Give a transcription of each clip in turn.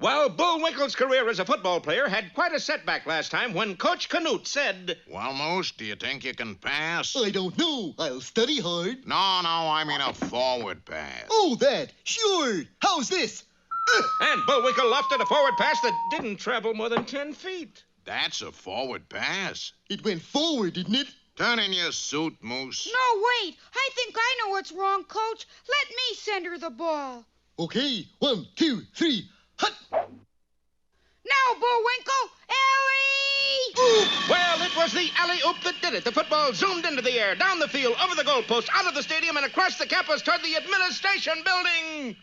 Well, Bullwinkle's career as a football player had quite a setback last time when Coach Canute said, Well, Moose, do you think you can pass? I don't know. I'll study hard. No, I mean a forward pass. Oh, that. Sure. How's this? and Bullwinkle lofted a forward pass that didn't travel more than 10 feet. That's a forward pass. It went forward, didn't it? Turn in your suit, Moose. No, wait. I think I know what's wrong, Coach. Let me send her the ball. Okay. 1, 2, 3. Hut! Now, Bullwinkle! Ellie! Well, it was the alley-oop that did it. The football zoomed into the air, down the field, over the goalpost, out of the stadium, and across the campus toward the administration building.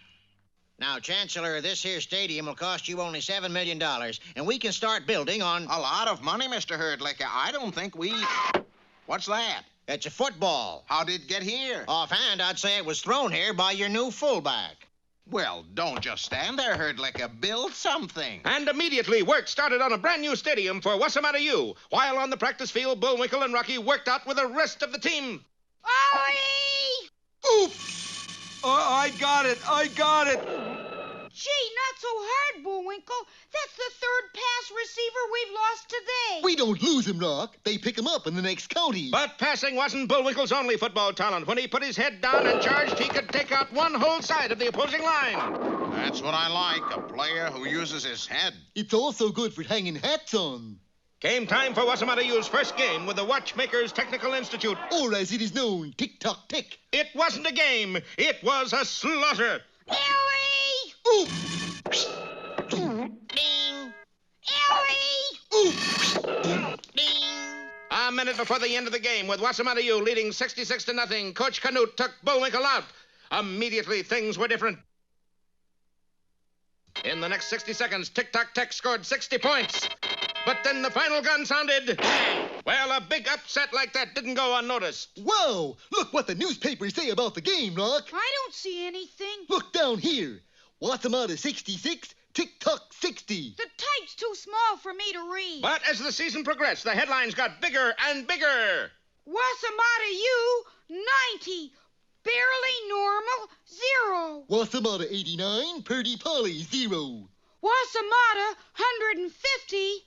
Now, Chancellor, this here stadium will cost you only $7 million, and we can start building on... A lot of money, Mr. Herdlicker. I don't think we... What's that? It's a football. How did it get here? Offhand, I'd say it was thrown here by your new fullback. Well, don't just stand there, Herdlicker. Build something. And immediately work started on a brand new stadium for Wasamatta U. While on the practice field, Bullwinkle and Rocky worked out with the rest of the team. Ollie! Oops! I got it. Gee, not so hard, Bullwinkle. That's the third pass receiver we've lost today. We don't lose him, Rock. They pick him up in the next county. But passing wasn't Bullwinkle's only football talent. When he put his head down and charged, he could take out one whole side of the opposing line. That's what I like, a player who uses his head. It's also good for hanging hats on. Came time for Wasamatta U's first game with the Watchmakers Technical Institute. Or as it is known, tick-tock-tick. It wasn't a game. It was a slaughter. Ellie! Ooh! Ding! Ellie! Ooh! Ding! A minute before the end of the game, with Wasamatta U leading 66-0, Coach Canute took Bullwinkle out. Immediately, things were different. In the next 60 seconds, Tick-Tock-Tech scored 60 points. But then the final gun sounded. Well, a big upset like that didn't go unnoticed. Wow! Look what the newspapers say about the game, Rock. I don't see anything. Look down here. Wasamatta 66, tick-tock 60. The type's too small for me to read. But as the season progressed, the headlines got bigger and bigger. Wasamatta U, 90. Barely normal, 0. Wasamatta 89, Purdy Polly 0. Wasamatta, 150.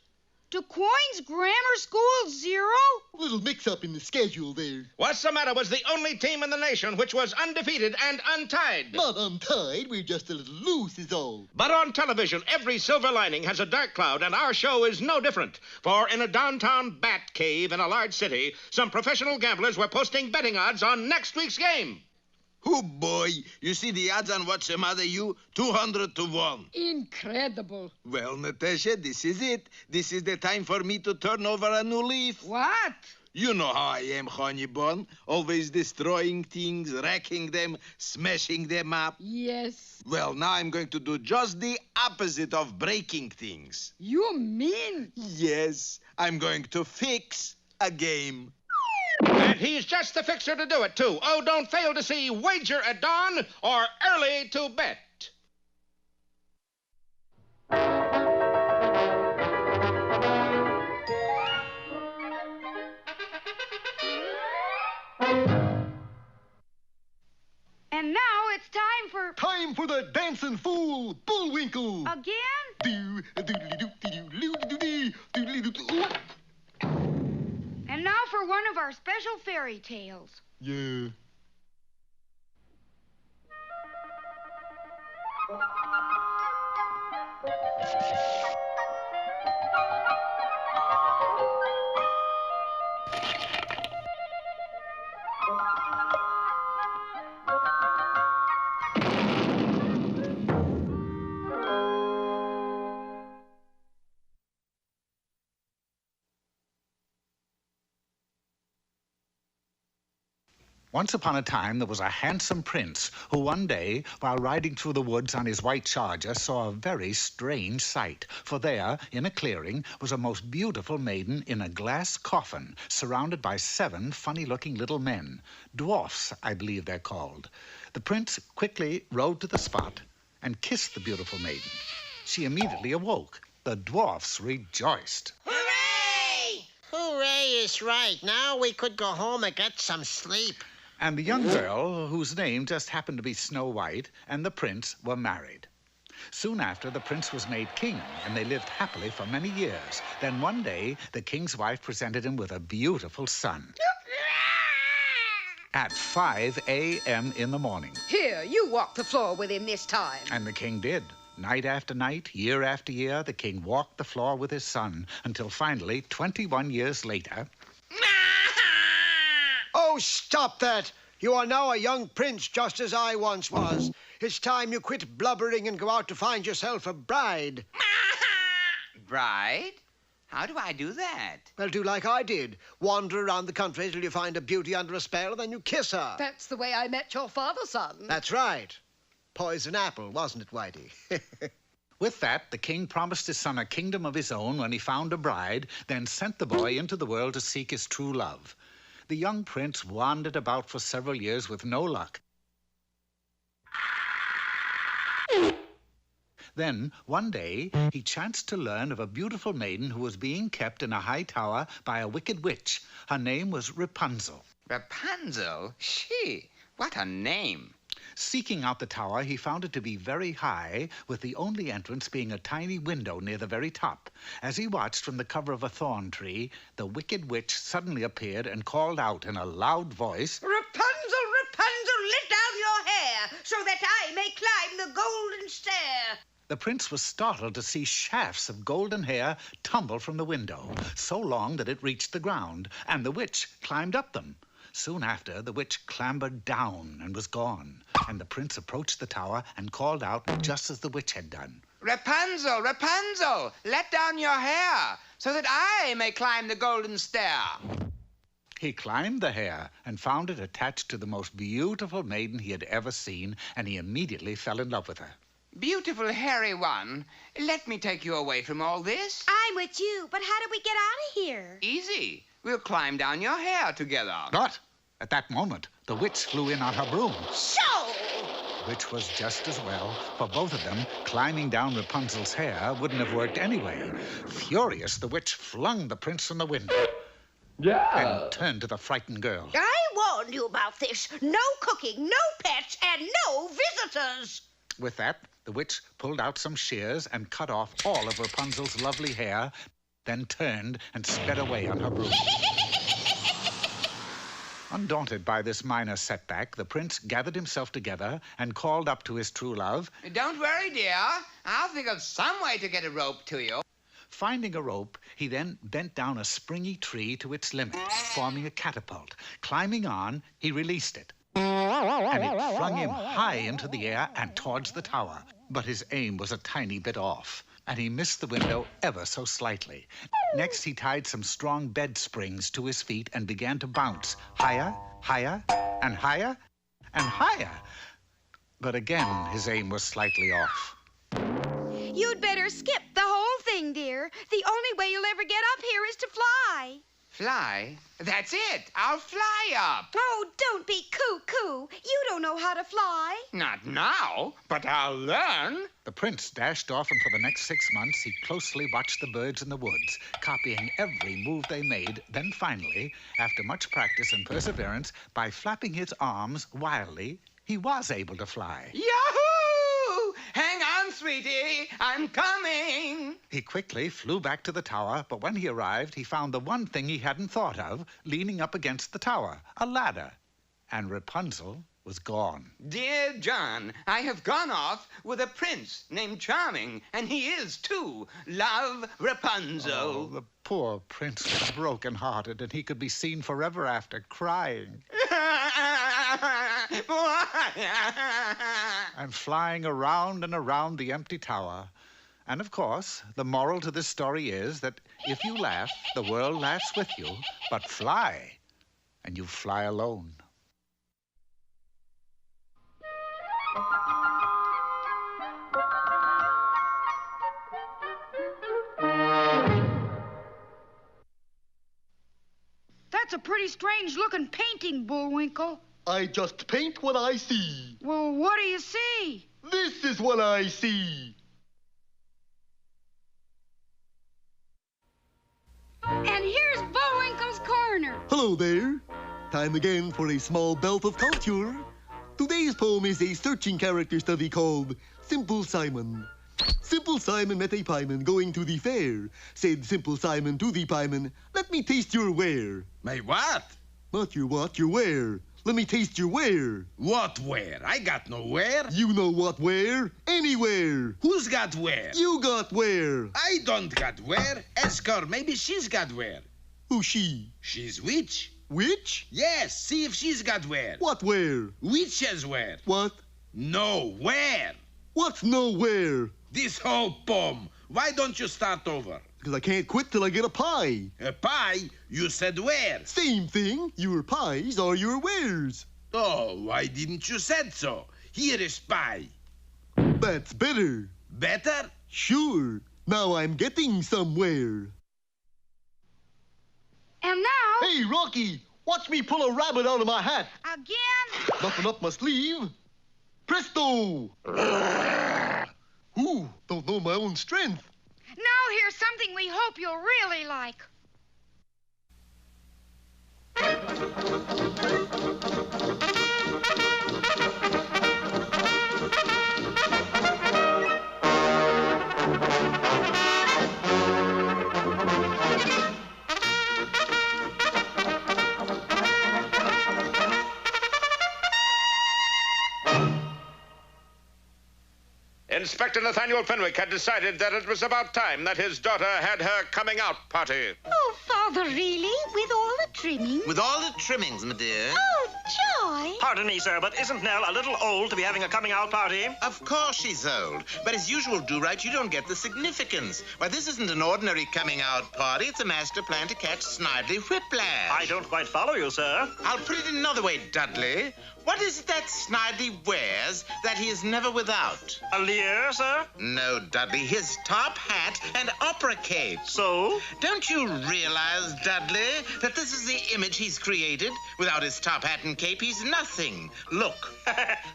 DuQuoin's Grammar School, 0. Little mix-up in the schedule there. Wasamatta was the only team in the nation which was undefeated and untied. Not untied, we're just a little loose is all. But on television, every silver lining has a dark cloud, and our show is no different. For in a downtown bat cave in a large city, some professional gamblers were posting betting odds on next week's game. Oh, boy. You see the odds on Wasamatta U? 200 to 1. Incredible. Well, Natasha, this is it. This is the time for me to turn over a new leaf. What? You know how I am, honey bun. Always destroying things, wrecking them, smashing them up. Yes. Well, now I'm going to do just the opposite of breaking things. You mean? Yes, I'm going to fix a game. And he's just the fixer to do it, too. Oh, don't fail to see Wager at Dawn or Early to Bet. And now it's time for... Time for the dancing fool, Bullwinkle. Again? Do-do-do-do-do-do-do-do-do-do-do-do. And now for one of our special fairy tales. Yeah. Once upon a time, there was a handsome prince who one day, while riding through the woods on his white charger, saw a very strange sight. For there, in a clearing, was a most beautiful maiden in a glass coffin, surrounded by 7 funny-looking little men. Dwarfs, I believe they're called. The prince quickly rode to the spot and kissed the beautiful maiden. She immediately awoke. The dwarfs rejoiced. Hooray! Hooray is right. Now we could go home and get some sleep. And the young girl, whose name just happened to be Snow White, and the prince were married. Soon after, the prince was made king, and they lived happily for many years. Then one day, the king's wife presented him with a beautiful son. At 5 a.m. in the morning. Here, you walk the floor with him this time. And the king did. Night after night, year after year, the king walked the floor with his son until finally, 21 years later... Oh, stop that! You are now a young prince, just as I once was. It's time you quit blubbering and go out to find yourself a bride. Bride? How do I do that? Well, do like I did. Wander around the country till you find a beauty under a spell, and then you kiss her. That's the way I met your father, son. That's right. Poison apple, wasn't it, Whitey? With that, the king promised his son a kingdom of his own when he found a bride, then sent the boy into the world to seek his true love. The young prince wandered about for several years with no luck. Then, one day, he chanced to learn of a beautiful maiden who was being kept in a high tower by a wicked witch. Her name was Rapunzel. Rapunzel? She? What a name. Seeking out the tower, he found it to be very high, with the only entrance being a tiny window near the very top. As he watched from the cover of a thorn tree, the wicked witch suddenly appeared and called out in a loud voice, Rapunzel, Rapunzel, let down your hair so that I may climb the golden stair. The prince was startled to see shafts of golden hair tumble from the window, so long that it reached the ground, and the witch climbed up them. Soon after, the witch clambered down and was gone, and the prince approached the tower and called out just as the witch had done. Rapunzel, Rapunzel, let down your hair so that I may climb the golden stair. He climbed the hair and found it attached to the most beautiful maiden he had ever seen, and he immediately fell in love with her. Beautiful hairy one, let me take you away from all this. I'm with you, but how do we get out of here? Easy. We'll climb down your hair together. But at that moment, the witch flew in on her broom. So! Which was just as well, for both of them, climbing down Rapunzel's hair wouldn't have worked anyway. Furious, the witch flung the prince from the window. And turned to the frightened girl. I warned you about this. No cooking, no pets, and no visitors. With that, the witch pulled out some shears and cut off all of Rapunzel's lovely hair, then turned and sped away on her broom. Undaunted by this minor setback, the prince gathered himself together and called up to his true love. Don't worry, dear. I'll think of some way to get a rope to you. Finding a rope, he then bent down a springy tree to its limit, forming a catapult. Climbing on, he released it. And it flung him high into the air and towards the tower. But his aim was a tiny bit off, and he missed the window ever so slightly. Next, he tied some strong bed springs to his feet and began to bounce higher, higher, and higher, and higher. But again, his aim was slightly off. You'd better skip the whole thing, dear. The only way you'll ever get up here is to fly. Fly? That's it. I'll fly up. Oh, don't be cuckoo. You don't know how to fly. Not now, but I'll learn. The prince dashed off, and for the next 6 months, he closely watched the birds in the woods, copying every move they made. Then finally, after much practice and perseverance, by flapping his arms wildly, he was able to fly. Yahoo! Hang on, sweetie. I'm coming. He quickly flew back to the tower, but when he arrived, he found the one thing he hadn't thought of leaning up against the tower, a ladder. And Rapunzel was gone. Dear John, I have gone off with a prince named Charming, and he is, too. Love, Rapunzel. Oh, the poor prince was broken-hearted, and he could be seen forever after crying. And flying around and around the empty tower. And, of course, the moral to this story is that if you laugh, the world laughs with you, but fly, and you fly alone. That's a pretty strange-looking painting, Bullwinkle. I just paint what I see. Well, what do you see? This is what I see. And here's Bullwinkle's corner. Hello there. Time again for a small belt of culture. Today's poem is a searching character study called Simple Simon. Simple Simon met a pieman going to the fair. Said Simple Simon to the pieman, let me taste your ware. My what? Not your what, your ware. Let me taste your ware. What where? I got no where. You know what where? Anywhere. Who's got where? You got where. I don't got where. Ask her. Maybe she's got where. Who's she? She's witch. Witch? Yes, see if she's got where. What where? Witch's where. What? No, where? What's nowhere? This whole poem. Why don't you start over? Because I can't quit till I get a pie. A pie? You said where? Same thing. Your pies are your wares. Oh, why didn't you said so? Here is pie. That's better. Better? Sure. Now I'm getting somewhere. And now... Hey, Rocky, watch me pull a rabbit out of my hat. Again? Nothing up my sleeve. Presto! Ooh, don't know my own strength. Now here's something we hope you'll really like. Inspector Nathaniel Fenwick had decided that it was about time that his daughter had her coming-out party. Oh, Father, really? With all the trimmings? With all the trimmings, my dear. Oh, joy. Pardon me, sir, but isn't Nell a little old to be having a coming-out party? Of course she's old, but as usual, Do-Right, you don't get the significance. Why, this isn't an ordinary coming-out party. It's a master plan to catch Snidely Whiplash. I don't quite follow you, sir. I'll put it another way, Dudley. What is it that Snidely wears that he is never without? A leer, sir? No, Dudley, his top hat and opera cape. So? Don't you realize, Dudley, that this is the image he's created? Without his top hat and cape, he's nothing. Look.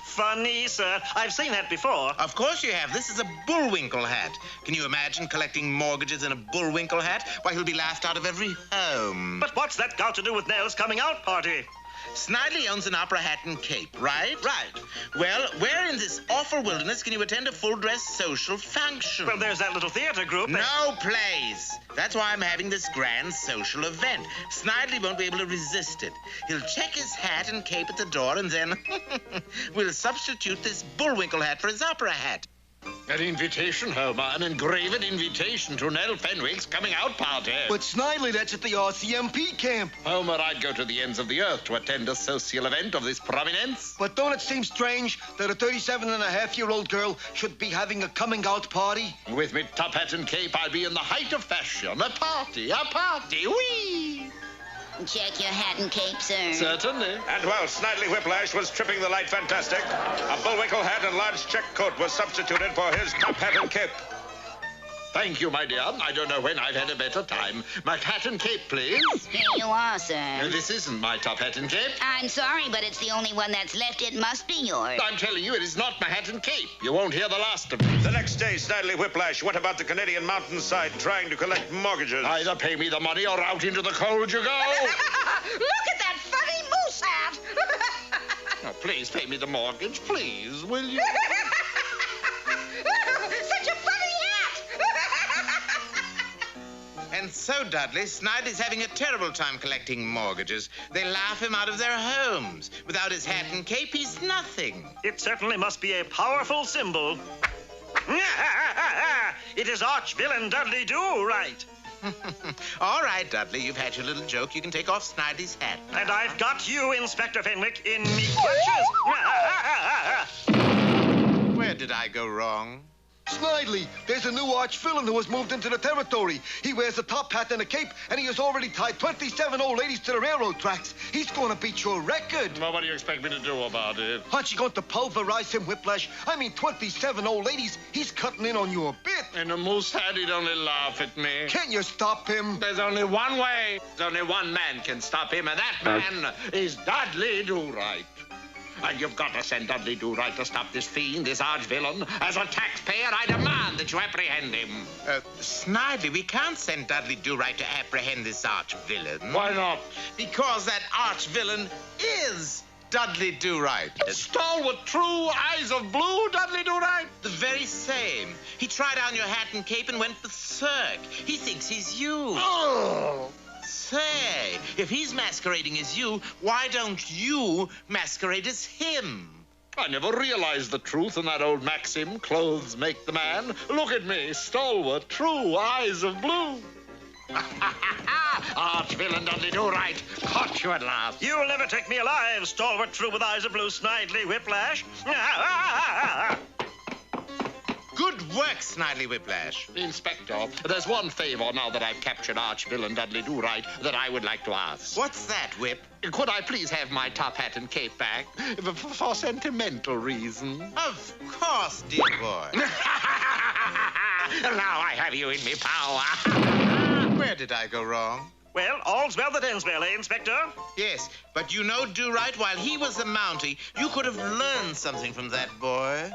Funny, sir. I've seen that before. Of course you have. This is a Bullwinkle hat. Can you imagine collecting mortgages in a Bullwinkle hat? Why, he'll be laughed out of every home. But what's that got to do with Nell's coming-out party? Snidely owns an opera hat and cape, right? Right. Well, where in this awful wilderness can you attend a full-dress social function? Well, there's that little theater group. No place. That's why I'm having this grand social event. Snidely won't be able to resist it. He'll check his hat and cape at the door, and then we'll substitute this Bullwinkle hat for his opera hat. An invitation, Homer, an engraved invitation to Nell Fenwick's coming-out party. But Snidely, that's at the RCMP camp. Homer, I'd go to the ends of the earth to attend a social event of this prominence. But don't it seem strange that a 37-and-a-half-year-old girl should be having a coming-out party? With me top hat and cape, I'll be in the height of fashion. A party, whee! Check your hat and cape, sir. Certainly. And while Snidely Whiplash was tripping the light fantastic, a Bullwinkle hat and large check coat was substituted for his top hat and cape. Thank you, my dear. I don't know when I've had a better time. My hat and cape, please. Here you are, sir. This isn't my top hat and cape. I'm sorry, but it's the only one that's left. It must be yours. I'm telling you, it is not my hat and cape. You won't hear the last of it. The next day, Snidely Whiplash went about the Canadian mountainside trying to collect mortgages. Either pay me the money or out into the cold you go. Look at that funny moose hat. Oh, please pay me the mortgage, please, will you? Such a funny hat. And so, Dudley, Snidely's having a terrible time collecting mortgages. They laugh him out of their homes. Without his hat and cape, he's nothing. It certainly must be a powerful symbol. It is arch-villain Dudley Do-Right. All right, Dudley, you've had your little joke. You can take off Snidely's hat. And I've got you, Inspector Fenwick, in me clutches. Where did I go wrong? Snidely, there's a new arch-villain who has moved into the territory. He wears a top hat and a cape, and he has already tied 27 old ladies to the railroad tracks. He's going to beat your record. Well, what do you expect me to do about it? Aren't you going to pulverize him, Whiplash? I mean, 27 old ladies. He's cutting in on you a bit. In a moose hat, he'd only laugh at me. Can't you stop him? There's only one way. There's only one man can stop him, and that man is Dudley Do-Right. And you've got to send Dudley Do-Right to stop this fiend, this arch-villain. As a taxpayer, I demand that you apprehend him. Snidely, we can't send Dudley Do-Right to apprehend this arch-villain. Why not? Because that arch-villain is Dudley Do-Right. Stalwart, true, eyes of blue, Dudley Do-Right. The very same. He tried on your hat and cape and went berserk. He thinks he's you. Oh! Say, if he's masquerading as you, why don't you masquerade as him? I never realized the truth in that old maxim, clothes make the man. Look at me, stalwart, true, eyes of blue. Arch villain Dudley Do-Right, caught you at last. You'll never take me alive, stalwart true with eyes of blue, Snidely Whiplash. Good work, Snidely Whiplash. Inspector, there's one favor now that I've captured arch villain Dudley Do-Right that I would like to ask. What's that, Whip? Could I please have my top hat and cape back for sentimental reasons? Of course, dear boy. Now I have you in me power. Where did I go wrong? Well, all's well that ends well, eh, Inspector? Yes, but you know, Do-Right, while he was a Mountie, you could have learned something from that boy.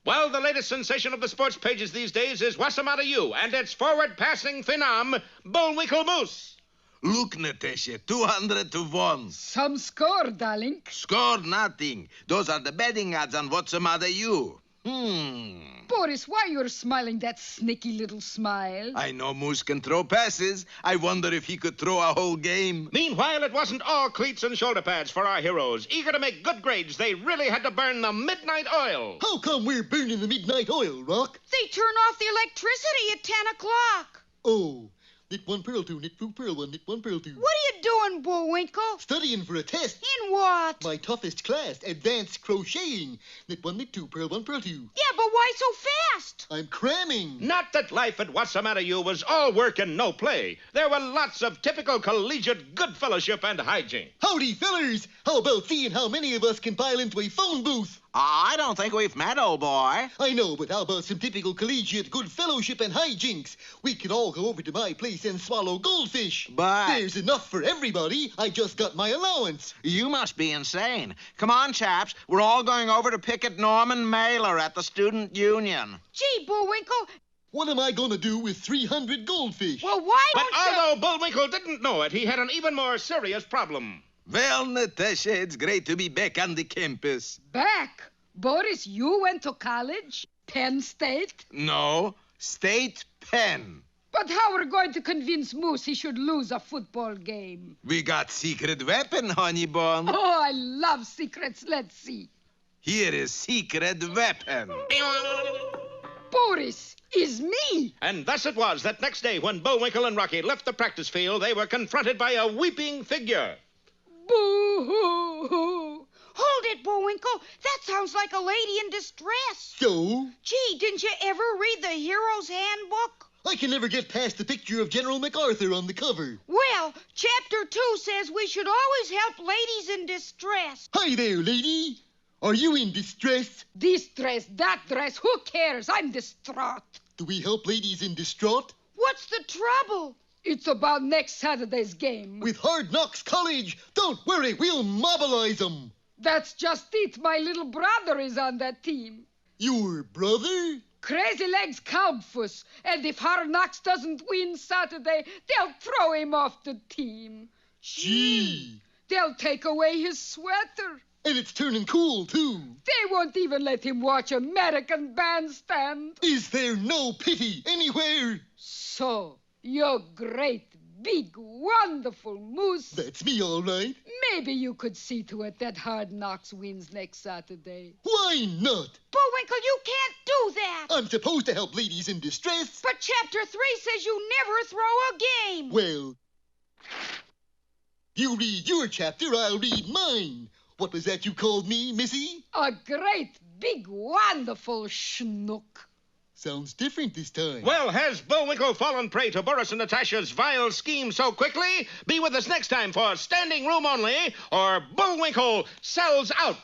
Well, the latest sensation of the sports pages these days is Wassamata U and its forward-passing phenom, Bullwinkle Moose. Look, Natasha, 200 to 1. Some score, darling. Scored nothing. Those are the betting odds on what's the matter you. Boris, why you're smiling that sneaky little smile? I know Moose can throw passes. I wonder if he could throw a whole game. Meanwhile, it wasn't all cleats and shoulder pads for our heroes. Eager to make good grades, they really had to burn the midnight oil. How come we're burning the midnight oil, Rock? They turn off the electricity at 10 o'clock. Oh, knit one pearl two, knit two pearl one, knit one pearl two. What are you doing, Bullwinkle? Studying for a test. In what? My toughest class, advanced crocheting. Knit one, knit two, pearl one, pearl two. Yeah, but why so fast? I'm cramming. Not that life at Wassamata U was all work and no play. There were lots of typical collegiate good fellowship and hijinks. Howdy, fellers. How about seeing how many of us can pile into a phone booth? I don't think we've met, old boy. I know, but how about some typical collegiate good fellowship and hijinks? We can all go over to my place and swallow goldfish. But there's enough for everybody. I just got my allowance. You must be insane. Come on, chaps. We're all going over to picket Norman Mailer at the Student Union. Gee, Bullwinkle. What am I going to do with 300 goldfish? Well, why But don't you... although Bullwinkle didn't know it, he had an even more serious problem. Well, Natasha, it's great to be back on the campus. Back? Boris, you went to college? Penn State? No, State Penn. But how are we going to convince Moose he should lose a football game? We got secret weapon, honey bun. Oh, I love secrets. Let's see. Here is secret weapon. Boris, is me. And thus it was that next day when Bullwinkle and Rocky left the practice field, they were confronted by a weeping figure. Boo-hoo-hoo. Hold it, Bullwinkle. That sounds like a lady in distress. So? Gee, didn't you ever read the Hero's Handbook? I can never get past the picture of General MacArthur on the cover. Well, Chapter 2 says we should always help ladies in distress. Hi there, lady. Are you in distress? Distress, that dress, who cares? I'm distraught. Do we help ladies in distraught? What's the trouble? It's about next Saturday's game. With Hard Knocks College. Don't worry, we'll mobilize them. That's just it. My little brother is on that team. Your brother? Crazy Legs Kalbfuss. And if Hard Knocks doesn't win Saturday, they'll throw him off the team. Gee. They'll take away his sweater. And it's turning cool, too. They won't even let him watch American Bandstand. Is there no pity anywhere? So, you're great, big, wonderful Moose. That's me, all right. Maybe you could see to it that Hard Knocks wins next Saturday. Why not? Bullwinkle, you can't do that. I'm supposed to help ladies in distress. But Chapter 3 says you never throw a game. Well, you read your chapter, I'll read mine. What was that you called me, Missy? A great, big, wonderful schnook. Sounds different this time. Well, has Bullwinkle fallen prey to Boris and Natasha's vile scheme so quickly? Be with us next time for Standing Room Only, or Bullwinkle Sells Out.